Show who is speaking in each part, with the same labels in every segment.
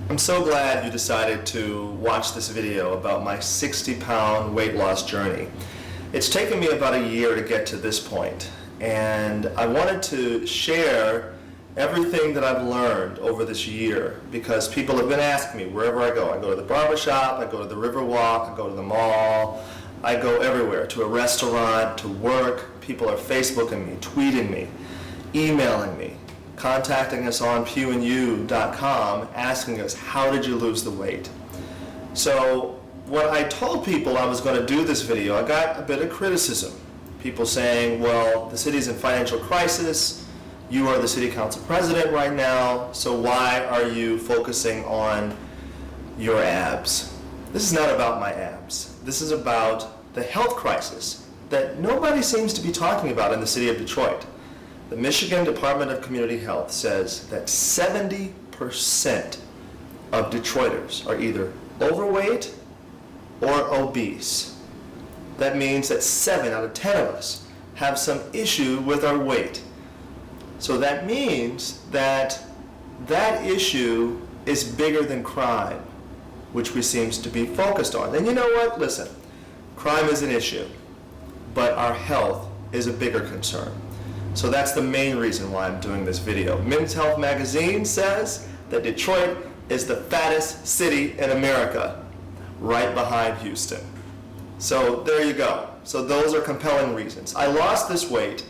Speaker 1: I'm so glad you decided to watch this video about my 60-pound weight loss journey. It's taken me about a year to get to this point, and I wanted to share everything that I've learned over this year because people have been asking me wherever I go. I go to the barbershop, I go to the Riverwalk, I go to the mall, I go everywhere, to a restaurant, to work. People are Facebooking me, tweeting me, emailing me, contacting us on PughAndYou.com, asking us, how did you lose the weight? So when I told people I was going to do this video, I got a bit of criticism. People saying, well, the city's in financial crisis, you are the city council president right now, so why are you focusing on your abs? This is not about my abs. This is about the health crisis that nobody seems to be talking about in the city of Detroit. The Michigan Department of Community Health says that 70% of Detroiters are either overweight or obese. That means that 7 out of 10 of us have some issue with our weight. So that means that that issue is bigger than crime, which we seem to be focused on. And you know what? Listen, crime is an issue, but our health is a bigger concern. So that's the main reason why I'm doing this video. Men's Health magazine says that Detroit is the fattest city in America, right behind Houston. So there you go. So those are compelling reasons. I lost this weight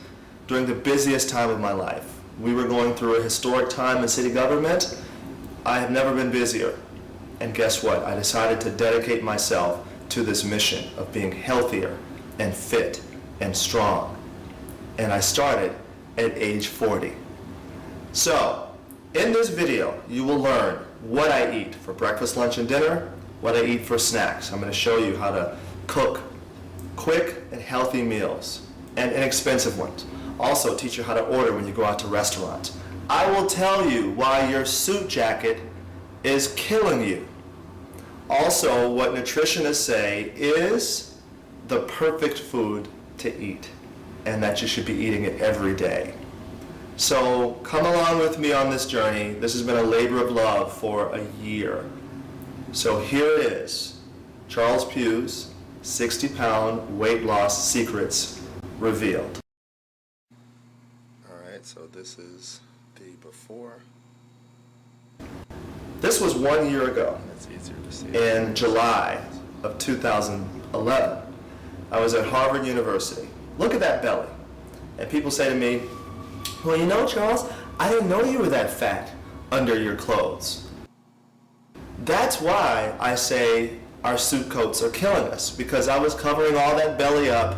Speaker 1: during the busiest time of my life. We were going through a historic time in city government. I have never been busier. And guess what? I decided to dedicate myself to this mission of being healthier and fit and strong. And I started at age 40. So, in this video, you will learn what I eat for breakfast, lunch, and dinner, what I eat for snacks. I'm going to show you how to cook quick and healthy meals, and inexpensive ones. Also, teach you how to order when you go out to restaurants. I will tell you why your suit jacket is killing you. Also, what nutritionists say is the perfect food to eat, and that you should be eating it every day. So come along with me on this journey. This has been a labor of love for a year. So here it is, Charles Pugh's 60-pound weight loss secrets revealed. All right, so this is the before. This was 1 year ago. It's easier to see. In July of 2011, I was at Harvard University. Look at that belly. And people say to me, well, you know, Charles, I didn't know you were that fat under your clothes. That's why I say our suit coats are killing us, because I was covering all that belly up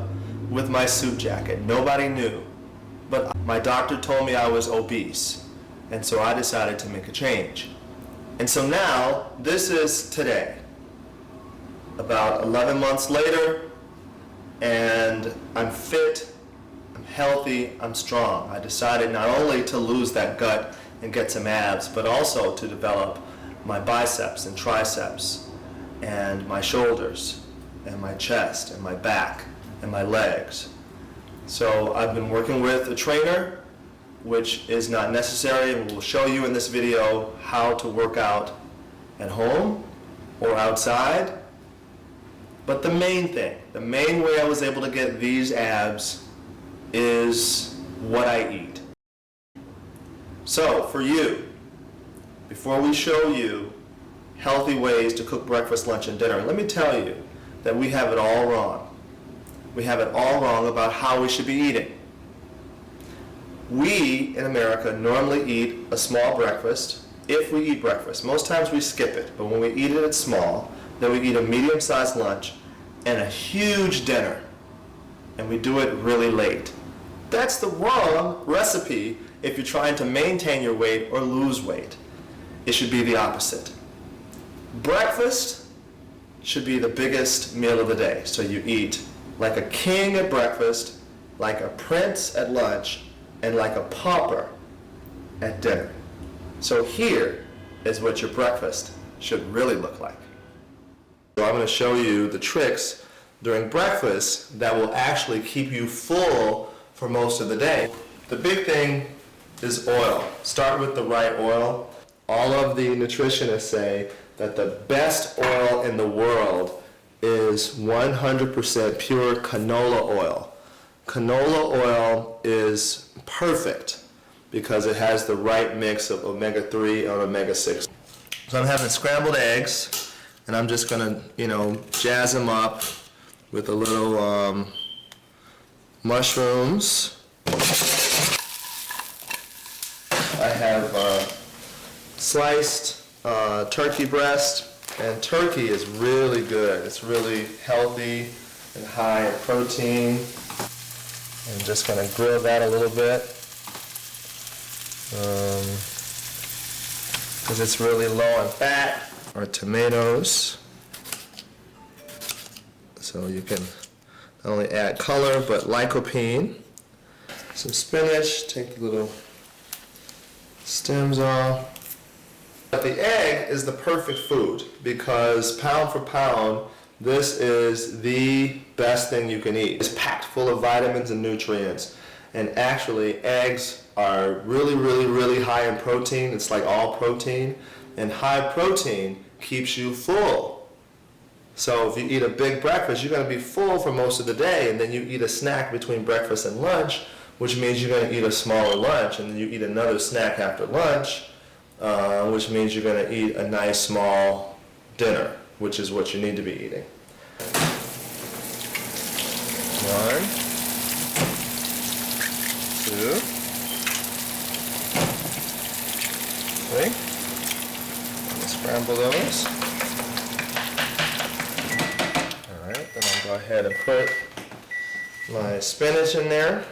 Speaker 1: with my suit jacket. Nobody knew. But my doctor told me I was obese, and so I decided to make a change. And so now, this is today, about 11 months later, and I'm fit, I'm healthy, I'm strong. I decided not only to lose that gut and get some abs, but also to develop my biceps and triceps, and my shoulders, and my chest, and my back, and my legs. So I've been working with a trainer, which is not necessary, and we'll show you in this video how to work out at home or outside. But the main thing, the main way I was able to get these abs is what I eat. So for you, before we show you healthy ways to cook breakfast, lunch, and dinner, let me tell you that we have it all wrong. We have it all wrong about how we should be eating. We in America normally eat a small breakfast, if we eat breakfast. Most times we skip it, but when we eat it, it's small. Then we eat a medium-sized lunch and a huge dinner, and we do it really late. That's the wrong recipe if you're trying to maintain your weight or lose weight. It should be the opposite. Breakfast should be the biggest meal of the day. So you eat like a king at breakfast, like a prince at lunch, and like a pauper at dinner. So here is what your breakfast should really look like. So I'm going to show you the tricks during breakfast that will actually keep you full for most of the day. The big thing is oil. Start with the right oil. all of the nutritionists say that the best oil in the world is 100% pure canola oil. Canola oil is perfect because it has the right mix of omega-3 and omega-6. So I'm having scrambled eggs, and I'm just gonna, jazz them up with a little mushrooms. I have sliced turkey breast, and turkey is really good. It's really healthy and high in protein. I'm just going to grill that a little bit because it's really low in fat. Or tomatoes, so you can not only add color but lycopene. Some spinach, take the little stems off. But the egg is the perfect food because pound for pound, this is the best thing you can eat. It's packed full of vitamins and nutrients. And actually, eggs are really, really, really high in protein. It's like all protein. And high protein keeps you full. So if you eat a big breakfast, you're going to be full for most of the day, and then you eat a snack between breakfast and lunch, which means you're going to eat a smaller lunch, and then you eat another snack after lunch, which means you're going to eat a nice small dinner, which is what you need to be eating. 1, 2, 3. Scramble those. Alright, then I'll go ahead and put my spinach in there.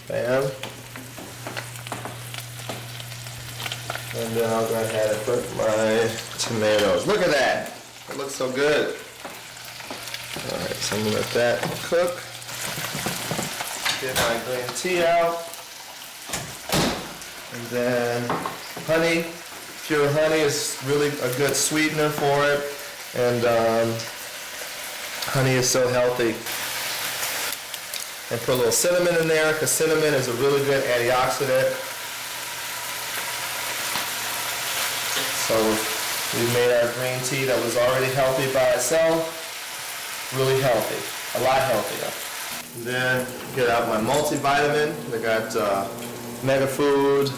Speaker 1: Bam. And then I'll go ahead and put my tomatoes. Look at that! It looks so good. Alright, so I'm going to let that cook. Get my green tea out. And then honey. Pure honey is really a good sweetener for it, and honey is so healthy. And put a little cinnamon in there, because cinnamon is a really good antioxidant. So we made our green tea that was already healthy by itself, really healthy, a lot healthier. And then get out my multivitamin. I got Mega Food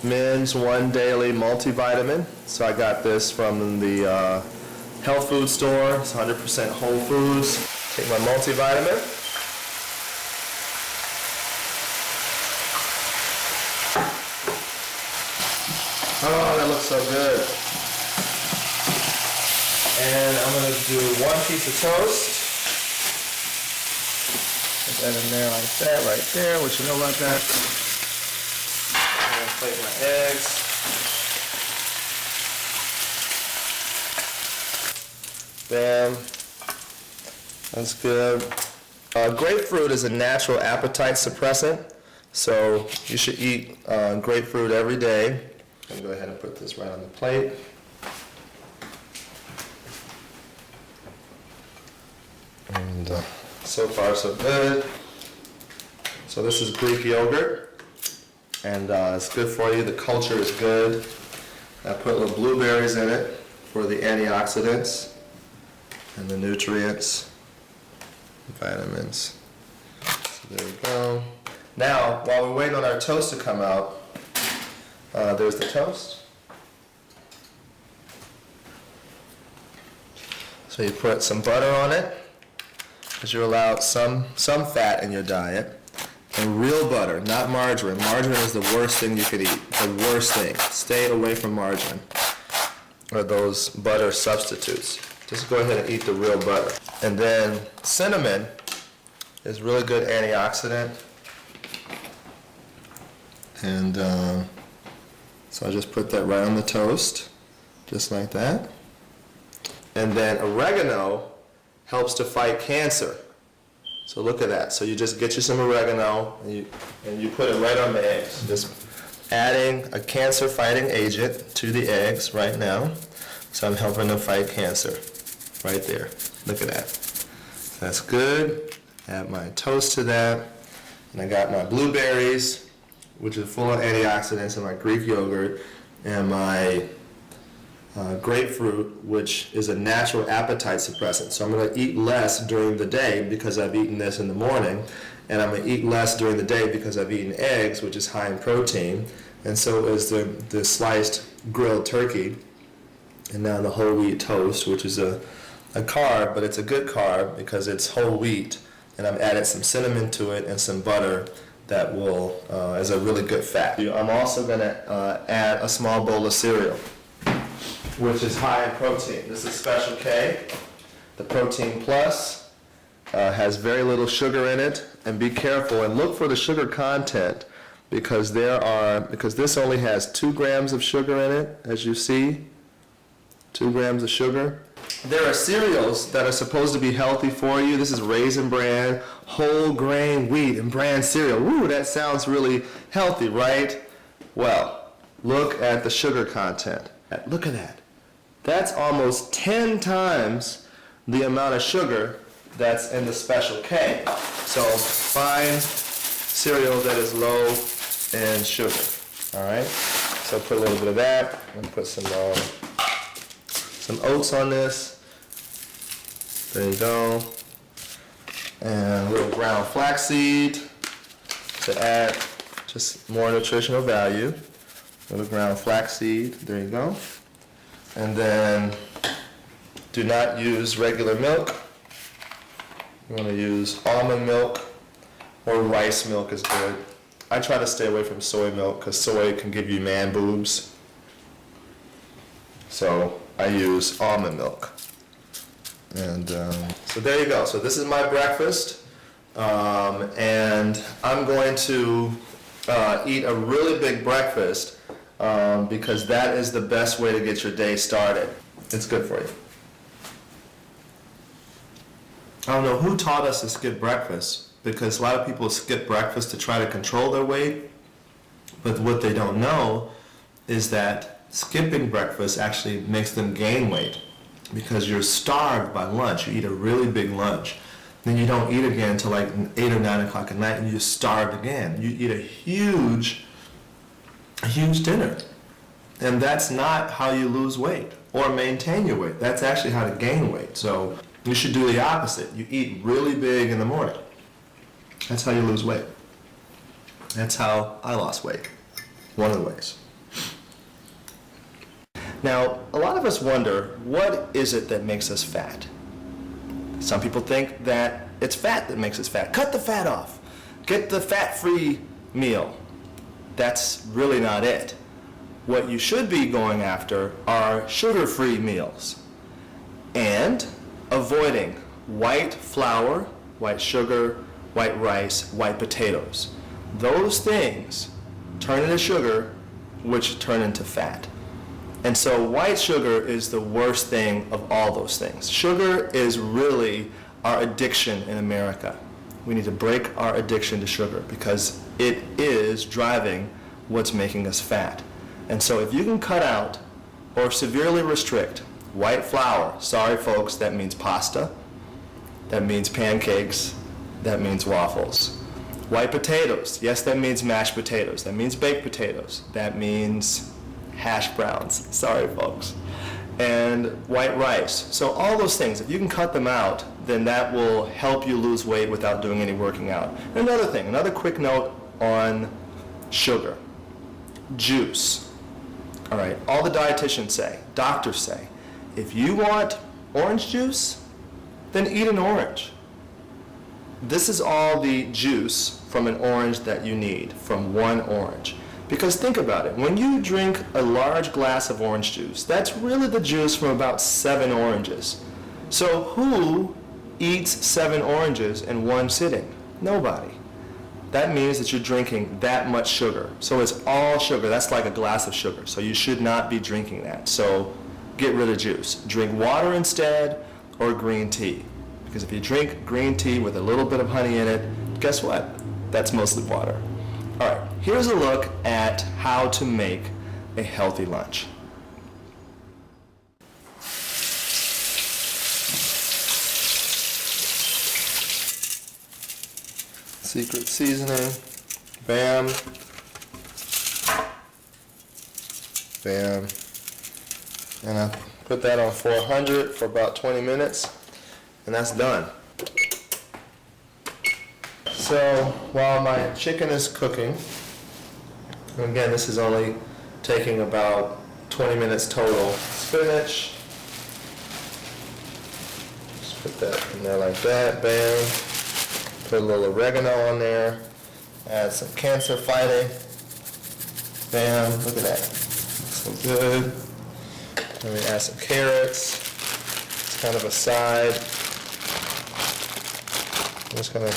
Speaker 1: Men's One Daily Multivitamin. So I got this from the health food store. It's 100% whole foods. Take my multivitamin. Oh, that looks so good. And I'm going to do 1 piece of toast. Put that in there like that, right there. What you know about that? Plate my eggs. Bam. That's good. Grapefruit is a natural appetite suppressant, so you should eat grapefruit every day. I'm going to go ahead and put this right on the plate. And so far so good. So this is Greek yogurt. And it's good for you. The culture is good. I put little blueberries in it for the antioxidants and the nutrients, vitamins. So there we go. Now, while we're waiting on our toast to come out, there's the toast. So you put some butter on it, because you're allowed some fat in your diet. And real butter, not margarine. Margarine is the worst thing you could eat. The worst thing. Stay away from margarine or those butter substitutes. Just go ahead and eat the real butter. And then cinnamon is really good antioxidant. And so I just put that right on the toast, just like that. And then oregano helps to fight cancer. So look at that. So you just get you some oregano and you put it right on the eggs. Just adding a cancer-fighting agent to the eggs right now. So I'm helping them fight cancer right there. Look at that. That's good. Add my toast to that. And I got my blueberries which is full of antioxidants, and my Greek yogurt, and my grapefruit, which is a natural appetite suppressant. So I'm going to eat less during the day because I've eaten this in the morning, and I'm going to eat less during the day because I've eaten eggs, which is high in protein, and so is the sliced grilled turkey, and now the whole wheat toast, which is a carb, but it's a good carb because it's whole wheat, and I've added some cinnamon to it and some butter that will is a really good fat. I'm also going to add a small bowl of cereal, which is high in protein. This is Special K. The Protein Plus has very little sugar in it, and be careful and look for the sugar content because this only has 2 grams of sugar in it, as you see, 2 grams of sugar. There are cereals that are supposed to be healthy for you. This is Raisin Bran, whole grain wheat and bran cereal. Woo, that sounds really healthy, right? Well, look at the sugar content. Look at that. That's almost 10 times the amount of sugar that's in the Special K. So find cereal that is low in sugar. All right. So put a little bit of that. I'm gonna put some oats on this. There you go. And a little ground flaxseed to add just more nutritional value. A little ground flaxseed. There you go. And then do not use regular milk. You want to use almond milk or rice milk is good. I try to stay away from soy milk because soy can give you man boobs. So I use almond milk. And so there you go. So this is my breakfast. And I'm going to eat a really big breakfast because that is the best way to get your day started. It's good for you. I don't know who taught us to skip breakfast, because a lot of people skip breakfast to try to control their weight, but what they don't know is that skipping breakfast actually makes them gain weight because you're starved by lunch. You eat a really big lunch, then you don't eat again until like 8 or 9 o'clock at night, and you're starved again. You eat a huge dinner, and that's not how you lose weight or maintain your weight. That's actually how to gain weight. So you should do the opposite. You eat really big in the morning. That's how you lose weight. That's how I lost weight. One of the ways. Now, a lot of us wonder, what is it that makes us fat? Some people think that it's fat that makes us fat. Cut the fat off. Get the fat-free meal. That's really not it. What you should be going after are sugar-free meals and avoiding white flour, white sugar, white rice, white potatoes. Those things turn into sugar, which turn into fat. And so white sugar is the worst thing of all those things. Sugar is really our addiction in America. We need to break our addiction to sugar because it is driving what's making us fat. And so if you can cut out or severely restrict white flour, sorry folks, that means pasta, that means pancakes, that means waffles. White potatoes, yes, that means mashed potatoes, that means baked potatoes, that means hash browns, sorry folks, and white rice. So all those things, if you can cut them out, then that will help you lose weight without doing any working out. And another thing, another quick note on sugar, juice. All right, all the dietitians say, doctors say, if you want orange juice, then eat an orange. This is all the juice from an orange that you need, from one orange. Because think about it, when you drink a large glass of orange juice, that's really the juice from about 7 oranges. So who eats 7 oranges in one sitting? Nobody. That means that you're drinking that much sugar. So it's all sugar. That's like a glass of sugar. So you should not be drinking that. So get rid of juice. Drink water instead, or green tea. Because if you drink green tea with a little bit of honey in it, guess what? That's mostly water. All right, here's a look at how to make a healthy lunch. Secret seasoning, bam, Bam. And I put that on 400 for about 20 minutes, and that's done. So while my chicken is cooking, and again, this is only taking about 20 minutes total. Spinach. Just put that in there like that, bam. Put a little oregano on there. Add some cancer fighting. Bam, look at that. So good. Let me add some carrots. It's kind of a side. I'm just gonna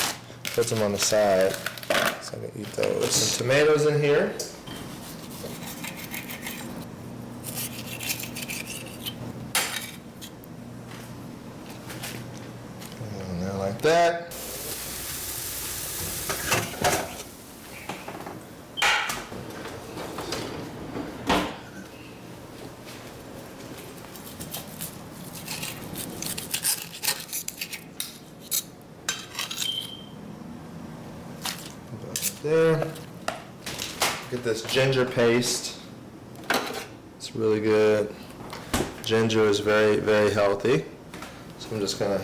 Speaker 1: put them on the side so I can eat those. Some tomatoes in here. And there like that. There. Get this ginger paste. It's really good. Ginger is very, very healthy. So I'm just gonna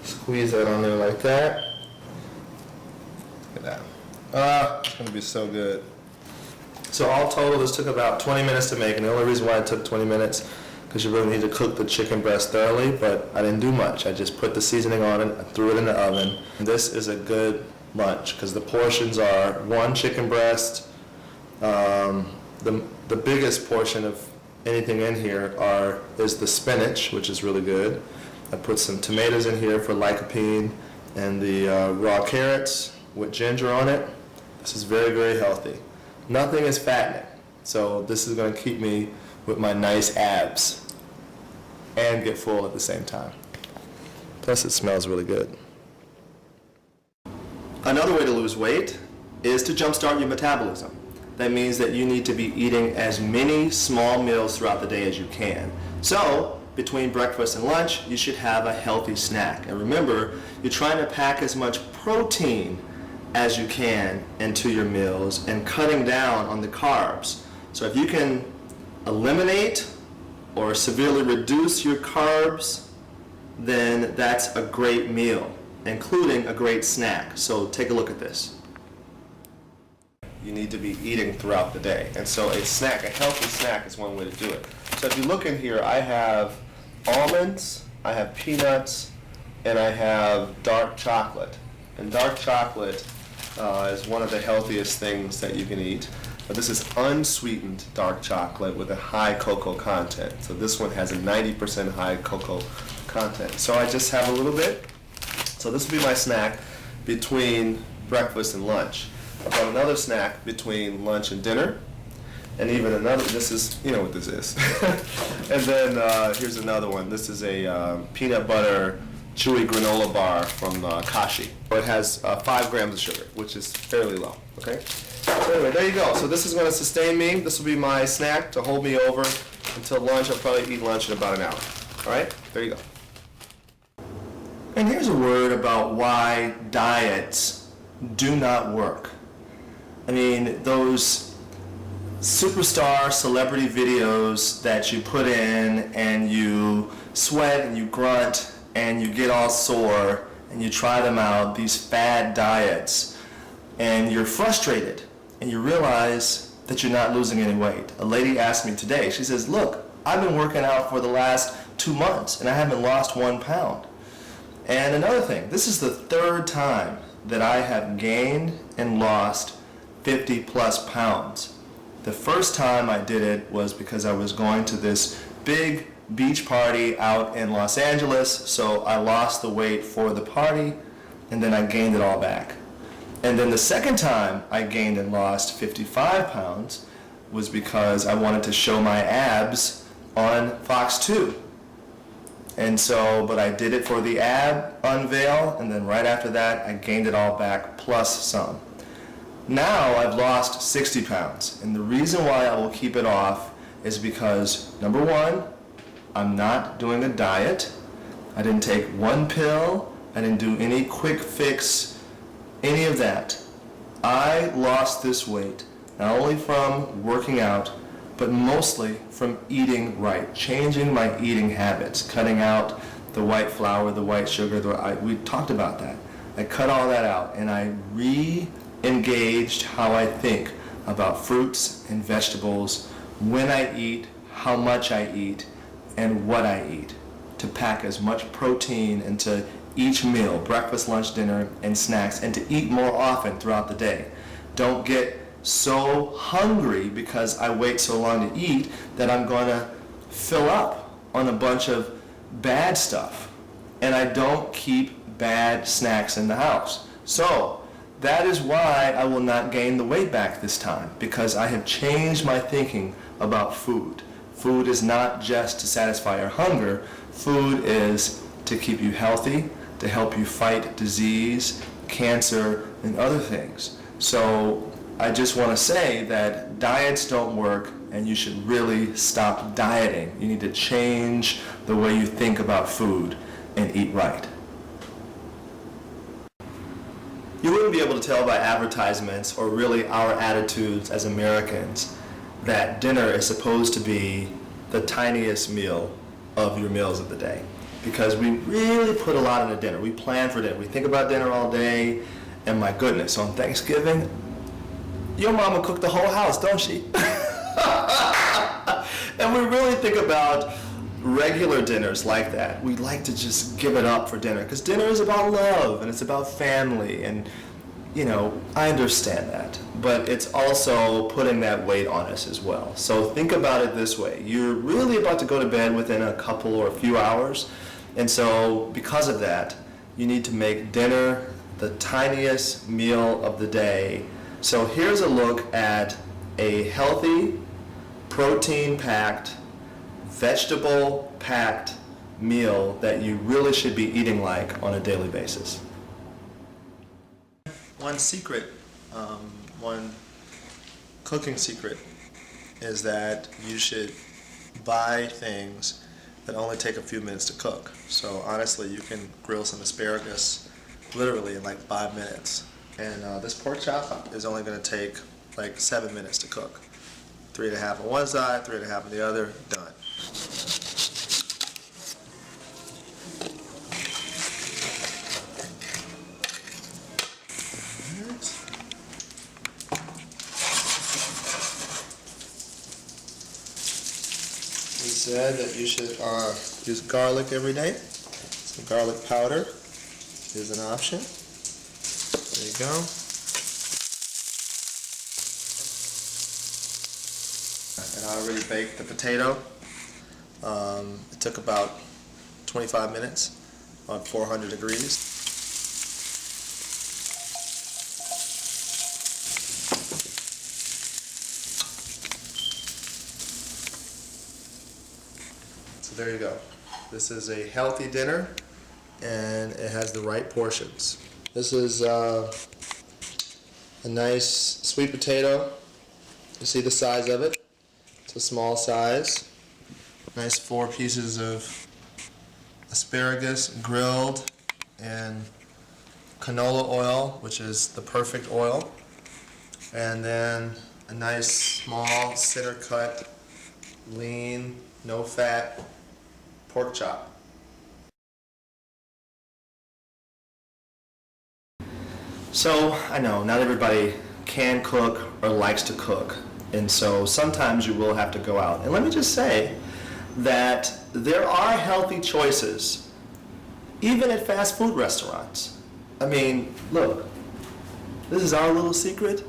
Speaker 1: squeeze that on there like that. Look at that. It's gonna be so good. So all total, this took about 20 minutes to make, and the only reason why it took 20 minutes because you really need to cook the chicken breast thoroughly, but I didn't do much. I just put the seasoning on it, I threw it in the oven. This is a good lunch because the portions are one chicken breast. The biggest portion of anything in here is the spinach, which is really good. I put some tomatoes in here for lycopene and the raw carrots with ginger on it. This is very, very healthy. Nothing is fattening, so this is going to keep me with my nice abs and get full at the same time. Plus it smells really good. Another way to lose weight is to jumpstart your metabolism. That means that you need to be eating as many small meals throughout the day as you can. So, between breakfast and lunch, you should have a healthy snack. And remember, you're trying to pack as much protein as you can into your meals and cutting down on the carbs. So if you can eliminate or severely reduce your carbs, then that's a great meal, including a great snack. So take a look at this. You need to be eating throughout the day. And so a snack, a healthy snack is one way to do it. So if you look in here, I have almonds, I have peanuts, and I have dark chocolate. And dark chocolate is one of the healthiest things that you can eat. But this is unsweetened dark chocolate with a high cocoa content. So this one has a 90% high cocoa content. So I just have a little bit. So this will be my snack between breakfast and lunch. I've got another snack between lunch and dinner. And even another, this is, you know what this is. And then here's another one. This is a peanut butter chewy granola bar from Kashi. It has 5 grams of sugar, which is fairly low, okay? So anyway, there you go. So this is going to sustain me. This will be my snack to hold me over until lunch. I'll probably eat lunch in about an hour. All right? There you go. And here's a word about why diets do not work. I mean, those superstar celebrity videos that you put in and you sweat and you grunt and you get all sore and you try them out, these fad diets, and you're frustrated and you realize that you're not losing any weight. A lady asked me today, she says, look, I've been working out for the last 2 months and I haven't lost 1 pound. And another thing, this is the 3rd time that I have gained and lost 50 plus pounds. The first time I did it was because I was going to this big beach party out in Los Angeles, so I lost the weight for the party and then I gained it all back. And then the second time I gained and lost 55 pounds was because I wanted to show my abs on Fox 2. And so, but I did it for the ab unveil, and then right after that I gained it all back plus some. Now I've lost 60 pounds, and the reason why I will keep it off is because, number one, I'm not doing a diet. I didn't take 1 pill. I didn't do any quick fix, any of that. I lost this weight not only from working out, but mostly from eating right, changing my eating habits, cutting out the white flour, the white sugar. We talked about that. I cut all that out, and I re-engaged how I think about fruits and vegetables, when I eat, how much I eat, and what I eat, to pack as much protein into each meal, breakfast, lunch, dinner, and snacks, and to eat more often throughout the day. Don't get so hungry because I wait so long to eat that I'm going to fill up on a bunch of bad stuff, and I don't keep bad snacks in the house. So that is why I will not gain the weight back this time, because I have changed my thinking about food. Food is not just to satisfy your hunger. Food is to keep you healthy, to help you fight disease, cancer, and other things. So I just want to say that diets don't work, and you should really stop dieting. You need to change the way you think about food and eat right. You wouldn't be able to tell by advertisements or really our attitudes as Americans that dinner is supposed to be the tiniest meal of your meals of the day, because we really put a lot in a dinner. We plan for dinner. We think about dinner all day, and my goodness, on Thanksgiving, your mama cooked the whole house, don't she? And we really think about regular dinners like that. We like to just give it up for dinner, because dinner is about love and it's about family, and I understand that, but it's also putting that weight on us as well. So think about it this way. You're really about to go to bed within a couple or a few hours, and so because of that, you need to make dinner the tiniest meal of the day. So here's a look at a healthy, protein-packed, vegetable-packed meal that you really should be eating like on a daily basis. One secret, one cooking secret, is that you should buy things that only take a few minutes to cook. So honestly, you can grill some asparagus literally in like 5 minutes. And this pork chop is only going to take like 7 minutes to cook. 3.5 on one side, 3.5 on the other, done. We said that you should use garlic every day. Some garlic powder is an option. There you go. And I already baked the potato. It took about 25 minutes on 400 degrees. So there you go. This is a healthy dinner, and it has the right portions. This is a nice sweet potato. You see the size of it? It's a small size. Nice 4 pieces of asparagus grilled in canola oil, which is the perfect oil. And then a nice small center cut, lean, no fat pork chop. So I know not everybody can cook or likes to cook, and so sometimes you will have to go out. And let me just say that there are healthy choices even at fast food restaurants. I mean, look, this is our little secret,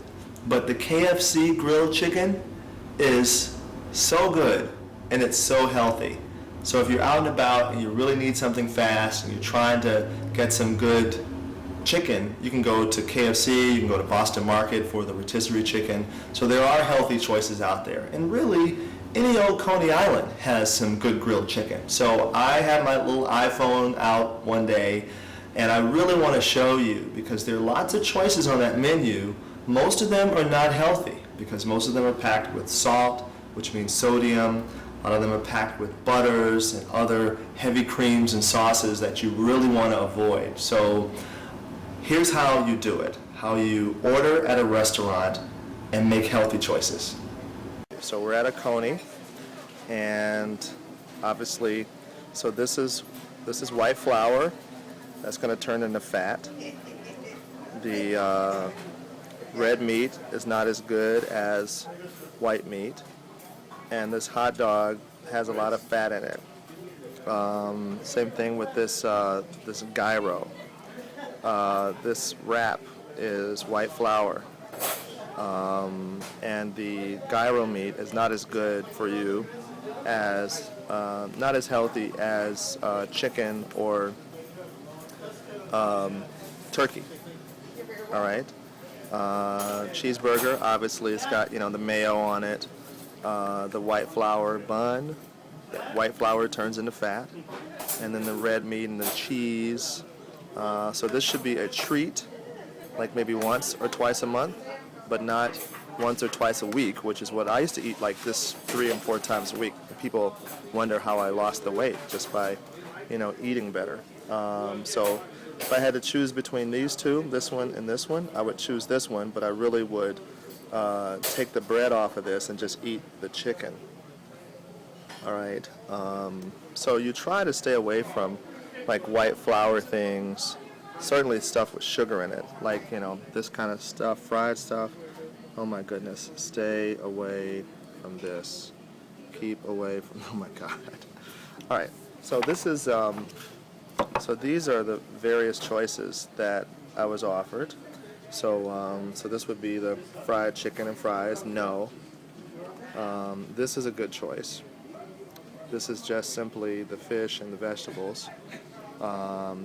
Speaker 1: but the KFC grilled chicken is so good and it's so healthy. So if you're out and about and you really need something fast and you're trying to get some good chicken, you can go to KFC, you can go to Boston Market for the rotisserie chicken. So there are healthy choices out there. And really, any old Coney Island has some good grilled chicken. So I had my little iPhone out one day, and I really want to show you, because there are lots of choices on that menu. Most of them are not healthy, because most of them are packed with salt, which means sodium. A lot of them are packed with butters and other heavy creams and sauces that you really want to avoid. So here's how you do it, how you order at a restaurant and make healthy choices. So we're at a coney, and obviously, so this is white flour. That's going to turn into fat. The red meat is not as good as white meat, and this hot dog has a lot of fat in it. Same thing with this gyro. This wrap is white flour, and the gyro meat is not as good for you as not as healthy as chicken or turkey. All right. Cheeseburger, obviously, it's got the mayo on it. The white flour bun, white flour turns into fat, and then the red meat and the cheese. So this should be a treat, like maybe once or twice a month, but not once or twice a week, which is what I used to eat like this 3 and 4 times a week. People wonder how I lost the weight just by, eating better. So if I had to choose between these two, this one and this one, I would choose this one, but I really would take the bread off of this and just eat the chicken. All right. So you try to stay away from like white flour things, certainly stuff with sugar in it, like this kind of stuff, fried stuff. Oh my goodness, stay away from this. Keep away from. Oh my God. All right. So this is. So these are the various choices that I was offered. So so this would be the fried chicken and fries. No. This is a good choice. This is just simply the fish and the vegetables.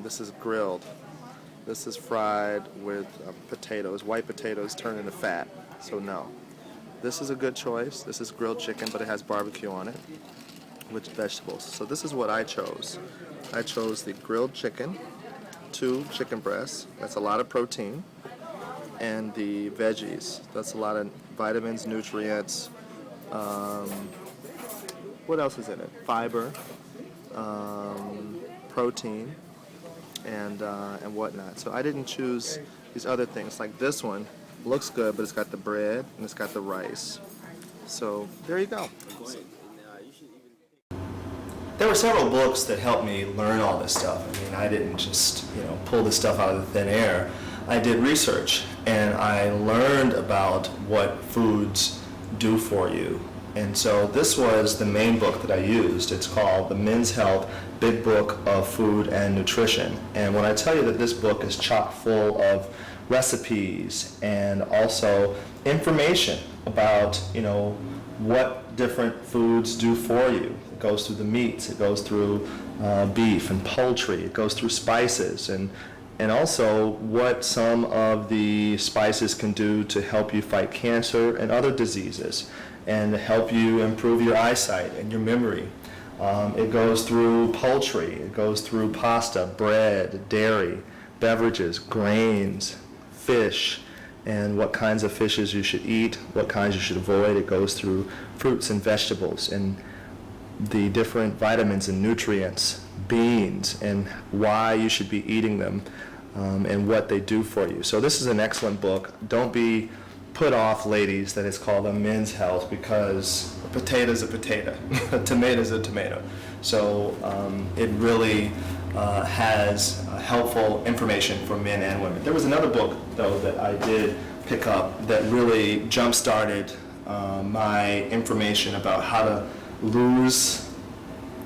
Speaker 1: This is grilled. This is fried with potatoes. White potatoes turn into fat, so no. This is a good choice. This is grilled chicken, but it has barbecue on it with vegetables. So this is what I chose. I chose the grilled chicken, 2 chicken breasts. That's a lot of protein. And the veggies. That's a lot of vitamins, nutrients. What else is in it? Fiber, protein, and whatnot. So I didn't choose these other things. Like this one looks good, but it's got the bread and it's got the rice. So there you go. There were several books that helped me learn all this stuff. I mean, I didn't just pull this stuff out of the thin air. I did research, and I learned about what foods do for you. And so this was the main book that I used. It's called The Men's Health Big Book of Food and Nutrition. And when I tell you that this book is chock full of recipes and also information about, what different foods do for you. It goes through the meats, it goes through beef and poultry, it goes through spices, and also what some of the spices can do to help you fight cancer and other diseases, and help you improve your eyesight and your memory. It goes through poultry, it goes through pasta, bread, dairy, beverages, grains, fish, and what kinds of fishes you should eat, what kinds you should avoid. It goes through fruits and vegetables and the different vitamins and nutrients, beans, and why you should be eating them, and what they do for you. So this is an excellent book. Don't be put off, ladies, that it's called A Men's Health, because a potato is a potato, a tomato is a tomato. So it really has helpful information for men and women. There was another book, though, that I did pick up that really jump-started my information about how to lose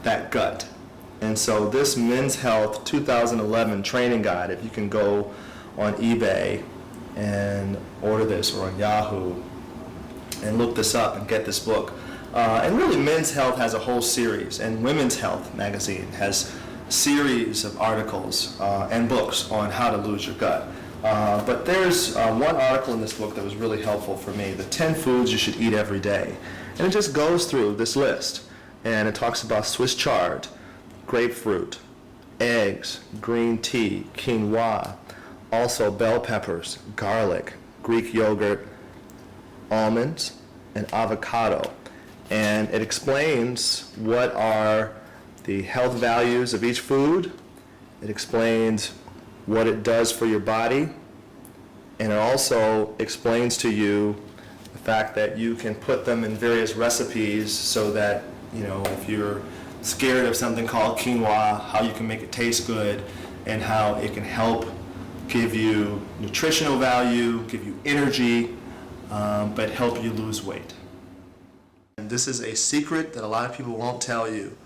Speaker 1: that gut. And so this Men's Health 2011 training guide, if you can go on eBay and order this, or on Yahoo, and look this up and get this book. And really, Men's Health has a whole series, and Women's Health magazine has a series of articles and books on how to lose your gut. But there's one article in this book that was really helpful for me, the 10 foods you should eat every day. And it just goes through this list, and it talks about Swiss chard, grapefruit, eggs, green tea, quinoa, also bell peppers, garlic, Greek yogurt, almonds, and avocado. And it explains what are the health values of each food. It explains what it does for your body. And it also explains to you fact that you can put them in various recipes so that, if you're scared of something called quinoa, how you can make it taste good and how it can help give you nutritional value, give you energy, but help you lose weight. And this is a secret that a lot of people won't tell you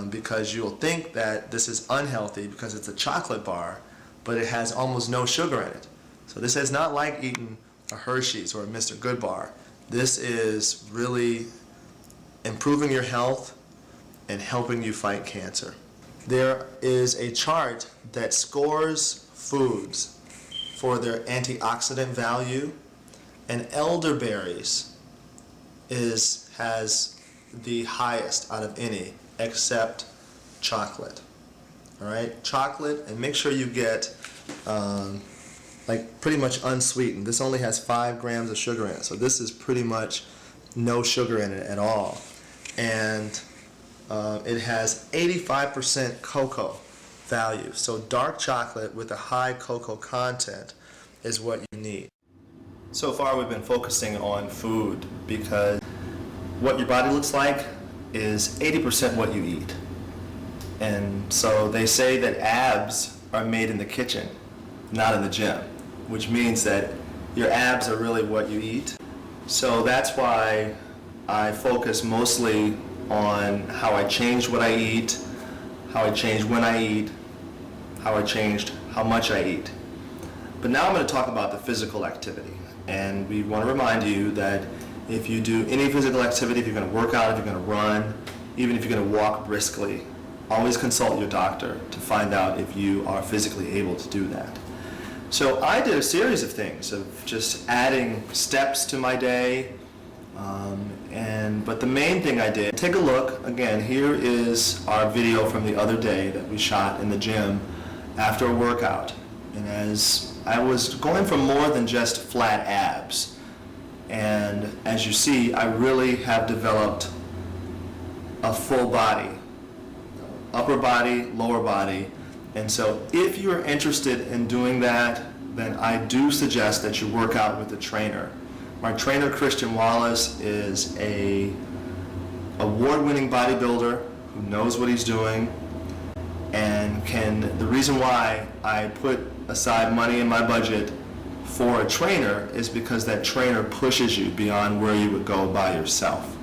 Speaker 1: because you'll think that this is unhealthy because it's a chocolate bar, but it has almost no sugar in it. So this is not like eating a Hershey's or a Mr. Good bar. This is really improving your health and helping you fight cancer. There is a chart that scores foods for their antioxidant value, and elderberries has the highest out of any except chocolate. All right, chocolate, and make sure you get like pretty much unsweetened. This only has 5 grams of sugar in it, so this is pretty much no sugar in it at all. And it has 85% cocoa value. So dark chocolate with a high cocoa content is what you need. So far we've been focusing on food because what your body looks like is 80% what you eat. And so they say that abs are made in the kitchen, not in the gym, which means that your abs are really what you eat. So that's why I focus mostly on how I changed what I eat, how I changed when I eat, how I changed how much I eat. But now I'm going to talk about the physical activity. And we want to remind you that if you do any physical activity, if you're going to work out, if you're going to run, even if you're going to walk briskly, always consult your doctor to find out if you are physically able to do that. So I did a series of things of just adding steps to my day, but the main thing I did, take a look, again, here is our video from the other day that we shot in the gym after a workout. And as I was going for more than just flat abs, and as you see, I really have developed a full body, upper body, lower body. And so if you're interested in doing that, then I do suggest that you work out with a trainer. My trainer, Christian Wallace, is a award-winning bodybuilder who knows what he's doing, and the reason why I put aside money in my budget for a trainer is because that trainer pushes you beyond where you would go by yourself.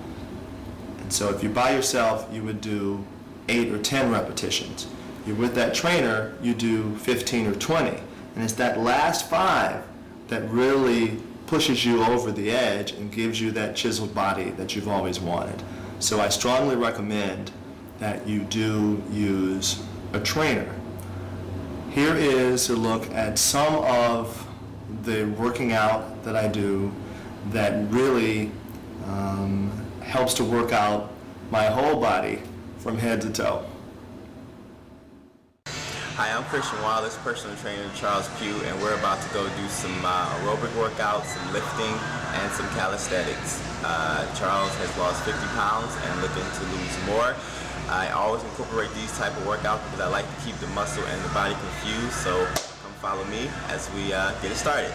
Speaker 1: And so if you're by yourself, you would do 8 or 10 repetitions. You're with that trainer, you do 15 or 20. And it's that last 5 that really pushes you over the edge and gives you that chiseled body that you've always wanted. So I strongly recommend that you do use a trainer. Here is a look at some of the working out that I do that really helps to work out my whole body from head to toe.
Speaker 2: Hi, I'm Christian Wallace, personal trainer Charles Pugh, and we're about to go do some aerobic workouts, some lifting, and some calisthenics. Charles has lost 50 pounds and looking to lose more. I always incorporate these type of workouts because I like to keep the muscle and the body confused, so come follow me as we get it started.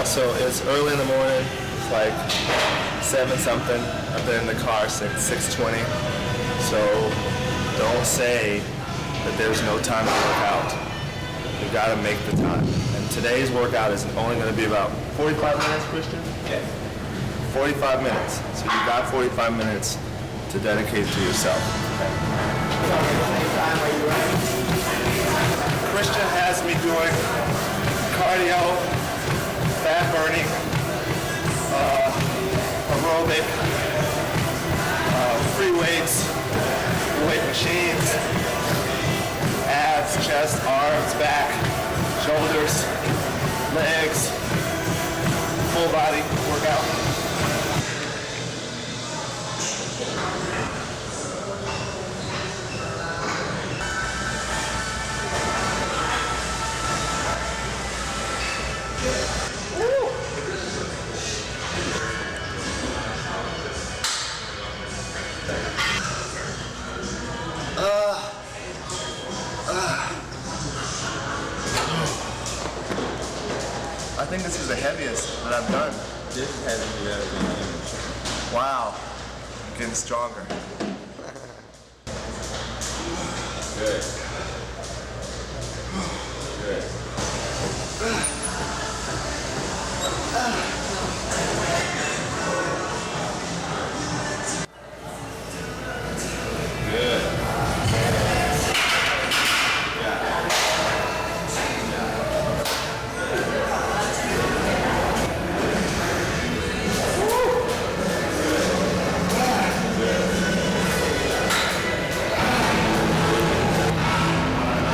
Speaker 1: So it's early in the morning, it's like 7 something. I've been in the car since 6:20. So don't say that there's no time to work out. You gotta make the time. And today's workout is only gonna be about 45 minutes, Christian?
Speaker 2: Yeah.
Speaker 1: 45 minutes. So you got 45 minutes to dedicate to yourself. Christian has me doing cardio, fat burning, aerobic, free weights, weight machines, abs, chest, arms, back, shoulders, legs, full body workout. But I'm done.
Speaker 2: This hasn't developed an image.
Speaker 1: Wow. I'm getting stronger.
Speaker 2: Good. Good. Good.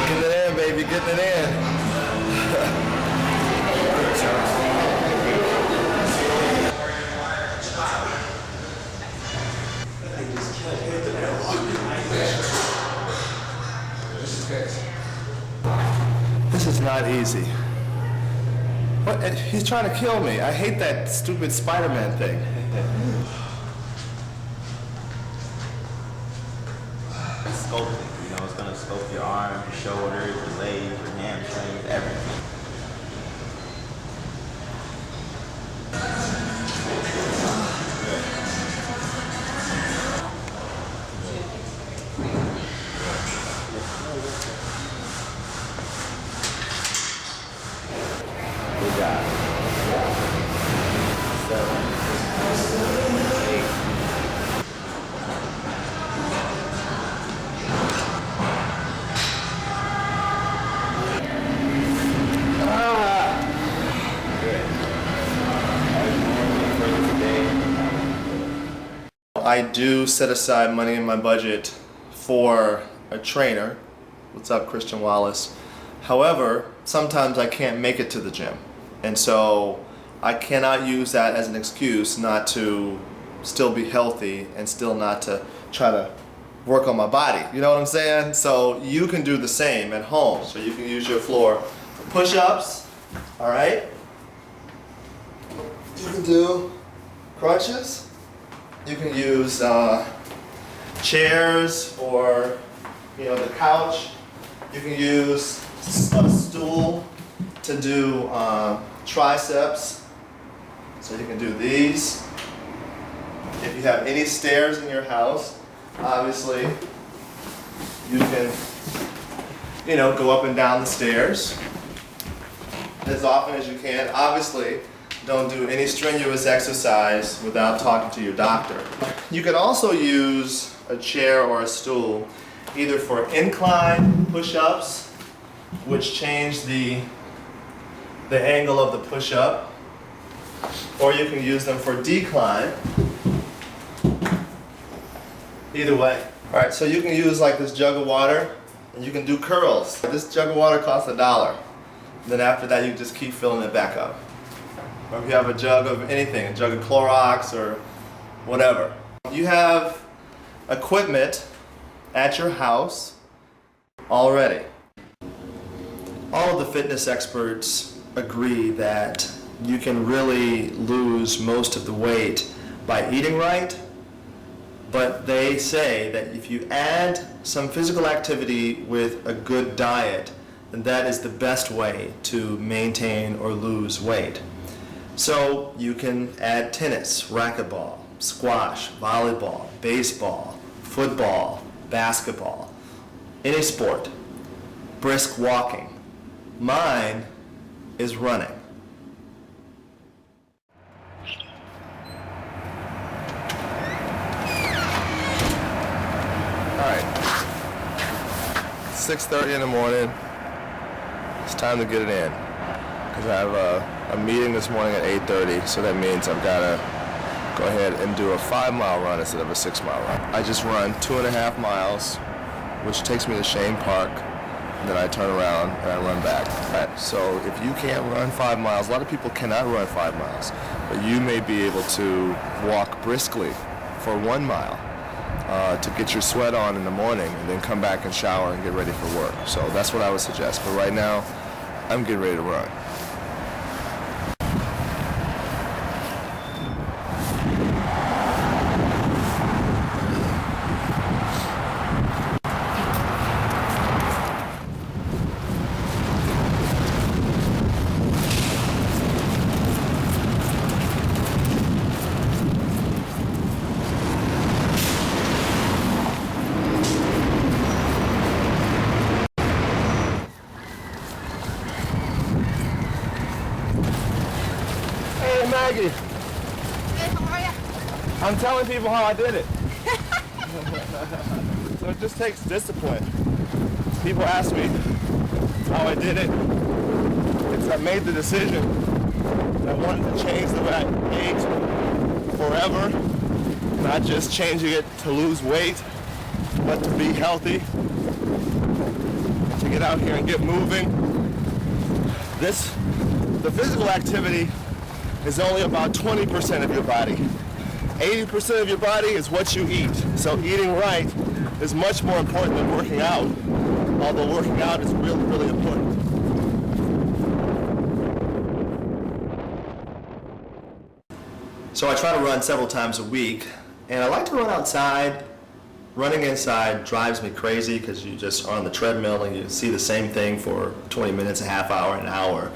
Speaker 1: Getting it in, baby, getting it in. This is not easy. What? He's trying to kill me. I hate that stupid Spider-Man thing.
Speaker 2: Sculpting, you know, it's gonna sculpt your arms, your shoulders, your legs, your hamstrings, everything. Good job. 7, 8.
Speaker 1: I do set aside money in my budget for a trainer. What's up, Christian Wallace? However, sometimes I can't make it to the gym. And so I cannot use that as an excuse not to still be healthy and still not to try to work on my body. You know what I'm saying? So you can do the same at home. So you can use your floor for push-ups, all right? You can do crunches. You can use chairs or, you know, the couch. You can use a stool to do triceps. So you can do these. If you have any stairs in your house, obviously you can, you know, go up and down the stairs as often as you can. Obviously, don't do any strenuous exercise without talking to your doctor. You can also use a chair or a stool either for incline push-ups, which change the angle of the push-up, or you can use them for decline. Either way. All right, so you can use like this jug of water and you can do curls. This jug of water costs $1. Then after that, you just keep filling it back up. Or if you have a jug of anything, a jug of Clorox or whatever. You have equipment at your house already. All of the fitness experts agree that you can really lose most of the weight by eating right, but they say that if you add some physical activity with a good diet, then that is the best way to maintain or lose weight. So you can add tennis, racquetball, squash, volleyball, baseball, football, basketball, any sport, brisk walking. Mine is running. All right, 6:30 in the morning. It's time to get it in because I have a meeting this morning at 8:30, so that means I've got to go ahead and do a 5-mile run instead of a 6-mile run. I just run 2.5 miles, which takes me to Shane Park, and then I turn around and I run back. So if you can't run 5 miles, a lot of people cannot run 5 miles, but you may be able to walk briskly for 1 mile to get your sweat on in the morning and then come back and shower and get ready for work. So that's what I would suggest. But right now, I'm getting ready to run. Maggie.
Speaker 3: Hey, how are you?
Speaker 1: I'm telling people how I did it. So it just takes discipline. People ask me how I did it. I made the decision that I wanted to change the way I ate forever, not just changing it to lose weight, but to be healthy, to get out here and get moving. The physical activity is only about 20% of your body. 80% of your body is what you eat. So eating right is much more important than working out, although working out is really, really important. So I try to run several times a week, and I like to run outside. Running inside drives me crazy because you just are on the treadmill and you see the same thing for 20 minutes, a half hour, an hour.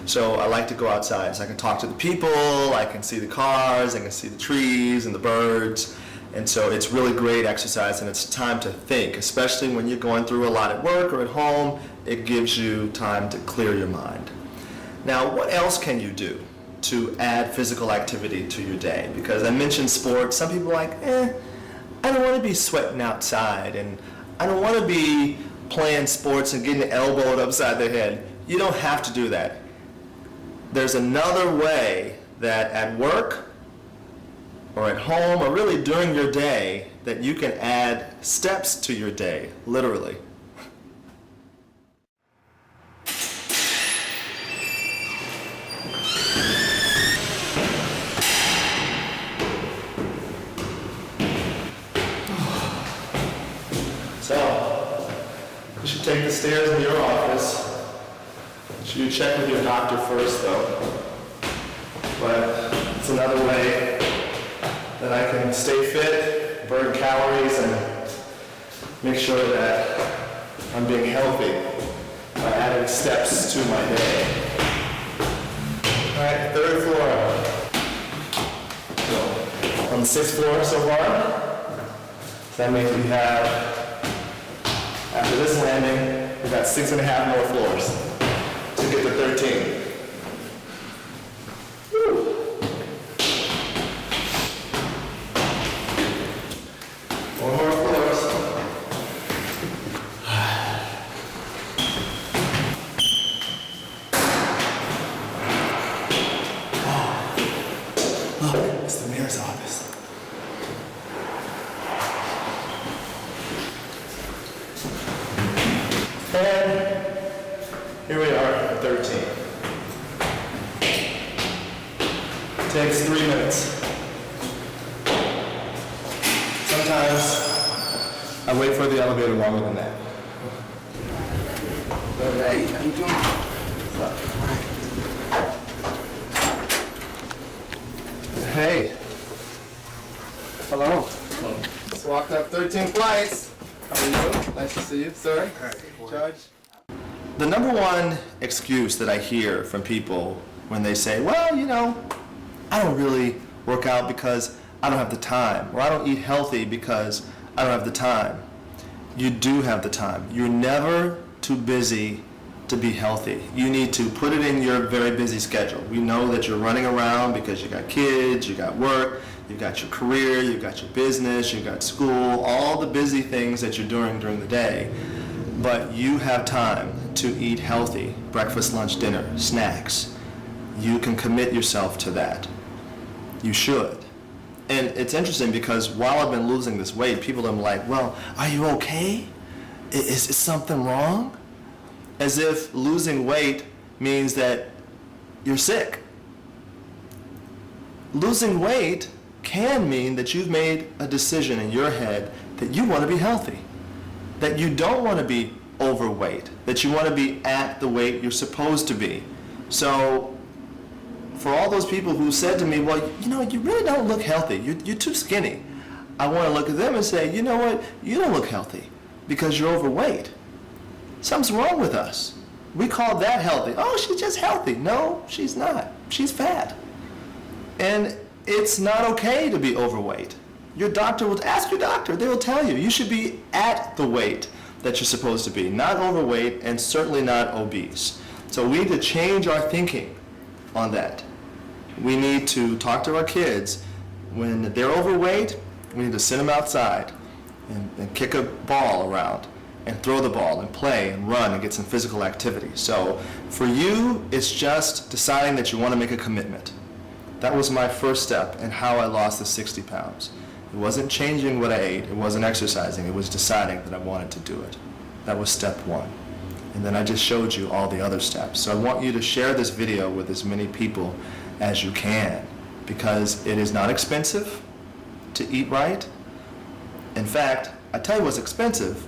Speaker 1: So I like to go outside so I can talk to the people, I can see the cars, I can see the trees and the birds. And so it's really great exercise, and it's time to think, especially when you're going through a lot at work or at home. It gives you time to clear your mind. Now, what else can you do to add physical activity to your day? Because I mentioned sports. Some people are like, I don't want to be sweating outside, and I don't want to be playing sports and getting elbowed upside the head. You don't have to do that. There's another way that at work or at home or really during your day that you can add steps to your day, literally. So, you should take the stairs in your office. You check with your doctor first, though. But it's another way that I can stay fit, burn calories, and make sure that I'm being healthy by adding steps to my day. All right, third floor. So, on the sixth floor so far. So that means we have, after this landing, we've got 6.5 more floors to get to 13. Woo. Four more floors. Oh, it's the mayor's office. And here we are at 13. Takes 3 minutes. Sometimes I wait for the elevator longer than that. Hey, how you doing? Hey. Hello. Just walked up 13 flights. How are you? Nice to see you, sir. Judge. The number one excuse that I hear from people when they say, well, you know, I don't really work out because I don't have the time, or I don't eat healthy because I don't have the time. You do have the time. You're never too busy to be healthy. You need to put it in your very busy schedule. We know that you're running around because you got kids, you got work, you got your career, you got your business, you got school, all the busy things that you're doing during the day. But you have time to eat healthy, breakfast, lunch, dinner, snacks. You can commit yourself to that. You should. And it's interesting because while I've been losing this weight, people are like, well, are you okay? Is something wrong? As if losing weight means that you're sick. Losing weight can mean that you've made a decision in your head that you want to be healthy, that you don't want to be overweight, that you want to be at the weight you're supposed to be. So for all those people who said to me, well, you know, you really don't look healthy, you're too skinny, I want to look at them and say, you know what, you don't look healthy because you're overweight. Something's wrong with us. We call that healthy. Oh, she's just healthy. No, she's not. She's fat. And it's not okay to be overweight. Your doctor will ask your doctor. They will tell you you should be at the weight that you're supposed to be, not overweight and certainly not obese. So we need to change our thinking on that. we need to talk to our kids. When they're overweight, we need to send them outside and kick a ball around and throw the ball and play and run and get some physical activity. So for you, it's just deciding that you want to make a commitment. That was my first step in how I lost the 60 pounds. It wasn't changing what I ate, it wasn't exercising, it was deciding that I wanted to do it. That was step one. And then I just showed you all the other steps. So I want you to share this video with as many people as you can, because it is not expensive to eat right. In fact, I tell you what's expensive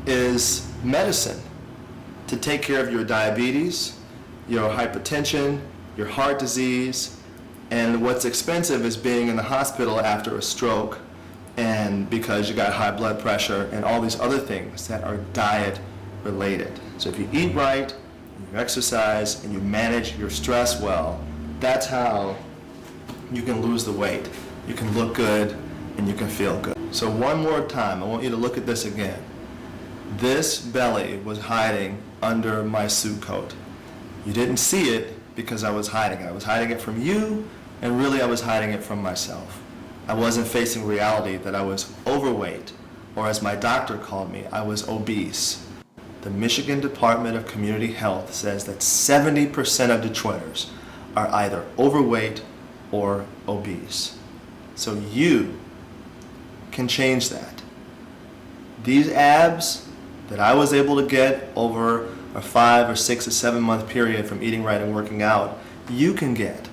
Speaker 1: is medicine to take care of your diabetes, your hypertension, your heart disease, and what's expensive is being in the hospital after a stroke and because you got high blood pressure and all these other things that are diet related. So if you eat right, you exercise, and you manage your stress well, that's how you can lose the weight. You can look good and you can feel good. So one more time, I want you to look at this again. This belly was hiding under my suit coat. You didn't see it because I was hiding it. I was hiding it from you, and really I was hiding it from myself. I wasn't facing reality that I was overweight, or as my doctor called me, I was obese. The Michigan Department of Community Health says that 70% of Detroiters are either overweight or obese. So you can change that. These abs that I was able to get over a 5 or 6 or 7 month period from eating right and working out, you can get.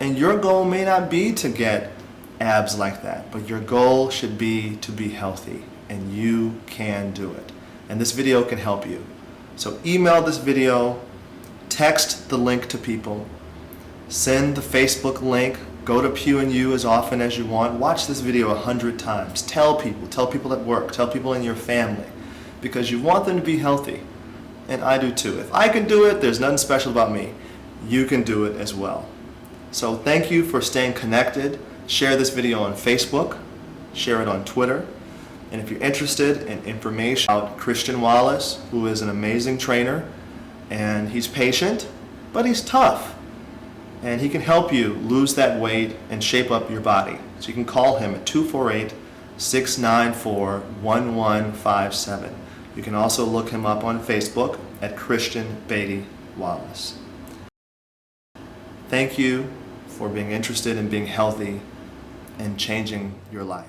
Speaker 1: And your goal may not be to get abs like that, but your goal should be to be healthy, and you can do it. And this video can help you. So email this video, text the link to people, send the Facebook link, go to Pugh and You as often as you want, watch this video 100 times, tell people at work, tell people in your family, because you want them to be healthy. And I do too. If I can do it, there's nothing special about me. You can do it as well. So thank you for staying connected. Share this video on Facebook, share it on Twitter. And if you're interested in information about Christian Wallace, who is an amazing trainer, and he's patient, but he's tough. And he can help you lose that weight and shape up your body. So you can call him at 248-694-1157. You can also look him up on Facebook at Christian Beatty Wallace. Thank you for being interested in being healthy and changing your life.